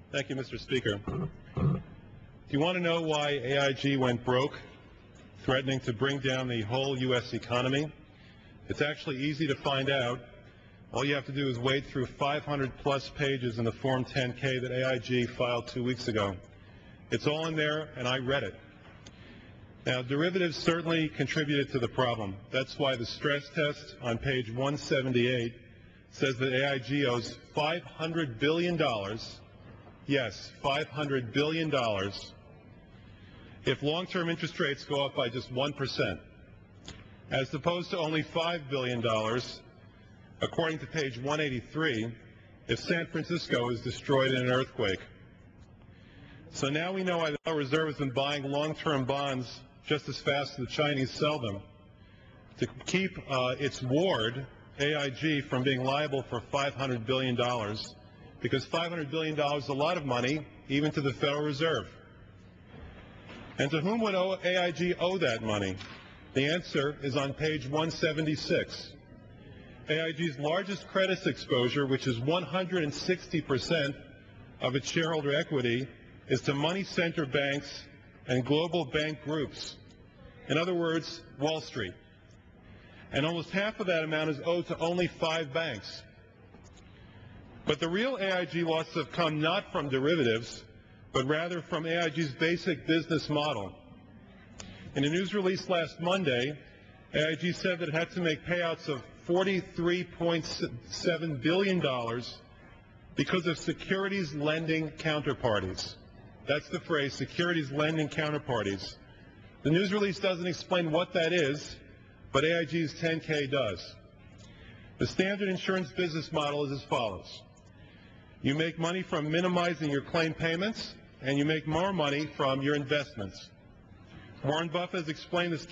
Thank you, Mr. Speaker. Do you want to know why AIG went broke, threatening to bring down the whole U.S. economy? It's actually easy to find out. All you have to do is wade through 500-plus pages in the Form 10-K that AIG filed 2 weeks ago. It's all in there, and I read it. Now, derivatives certainly contributed to the problem. That's why the stress test on page 178 says that AIG owes $500 billion. Yes, $500 billion if long-term interest rates go up by just 1%, as opposed to only $5 billion, according to page 183, if San Francisco is destroyed in an earthquake. So now we know why the Federal Reserve has been buying long-term bonds just as fast as the Chinese sell them, to keep its ward, AIG, from being liable for $500 billion, because $500 billion is a lot of money, even to the Federal Reserve. And to whom would AIG owe that money? The answer is on page 176. AIG's largest credit exposure, which is 160% of its shareholder equity, is to money center banks and global bank groups. In other words, Wall Street. And almost half of that amount is owed to only 5 banks. But the real AIG losses have come not from derivatives, but rather from AIG's basic business model. In a news release last Monday, AIG said that it had to make payouts of $43.7 billion because of securities lending counterparties. That's the phrase, securities lending counterparties. The news release doesn't explain what that is, but AIG's 10-K does. The standard insurance business model is as follows. You make money from minimizing your claim payments, and you make more money from your investments. Warren Buffett has explained this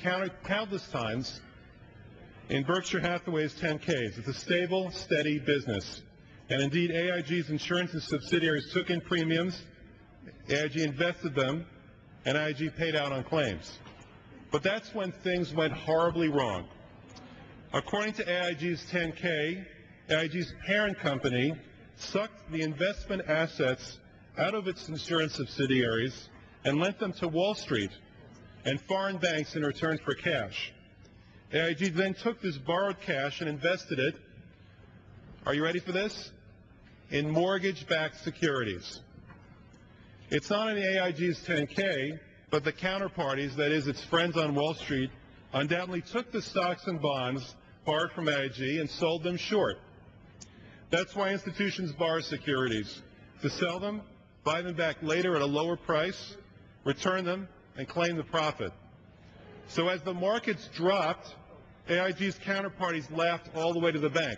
countless times in Berkshire Hathaway's 10-Ks. It's a stable, steady business. And indeed, AIG's insurance and subsidiaries took in premiums, AIG invested them, and AIG paid out on claims. But that's when things went horribly wrong. According to AIG's 10-K, AIG's parent company sucked the investment assets out of its insurance subsidiaries and lent them to Wall Street and foreign banks in return for cash. AIG then took this borrowed cash and invested it, are you ready for this? In mortgage-backed securities. It's not in AIG's 10-K, but the counterparties, that is, its friends on Wall Street, undoubtedly took the stocks and bonds borrowed from AIG and sold them short. That's why institutions borrow securities, to sell them, buy them back later at a lower price, return them, and claim the profit. So as the markets dropped, AIG's counterparties laughed all the way to the bank,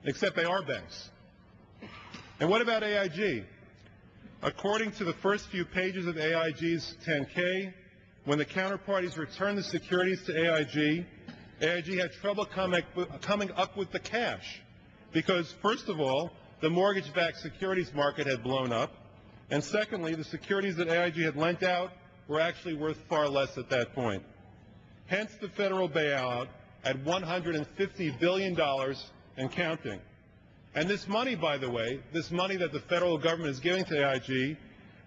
except they are banks. And what about AIG? According to the first few pages of AIG's 10-K, when the counterparties returned the securities to AIG, AIG had trouble coming up with the cash because, first of all, the mortgage-backed securities market had blown up, and secondly, the securities that AIG had lent out were actually worth far less at that point. Hence the federal bailout at $150 billion and counting. And this money, by the way, this money that the federal government is giving to AIG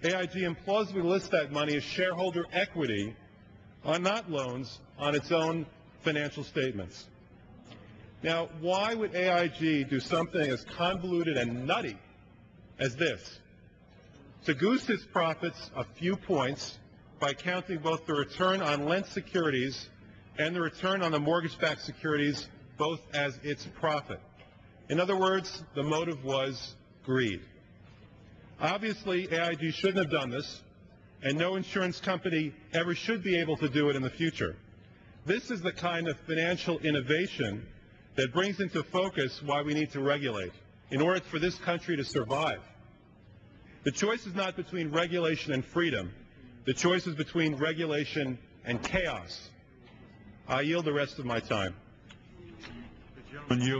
implausibly lists that money as shareholder equity, not loans, on its own financial statements. Now, why would AIG do something as convoluted and nutty as this? To goose its profits a few points by counting both the return on lent securities and the return on the mortgage-backed securities both as its profit. In other words, the motive was greed. Obviously, AIG shouldn't have done this, and no insurance company ever should be able to do it in the future. This is the kind of financial innovation that brings into focus why we need to regulate in order for this country to survive. The choice is not between regulation and freedom. The choice is between regulation and chaos. I yield the rest of my time.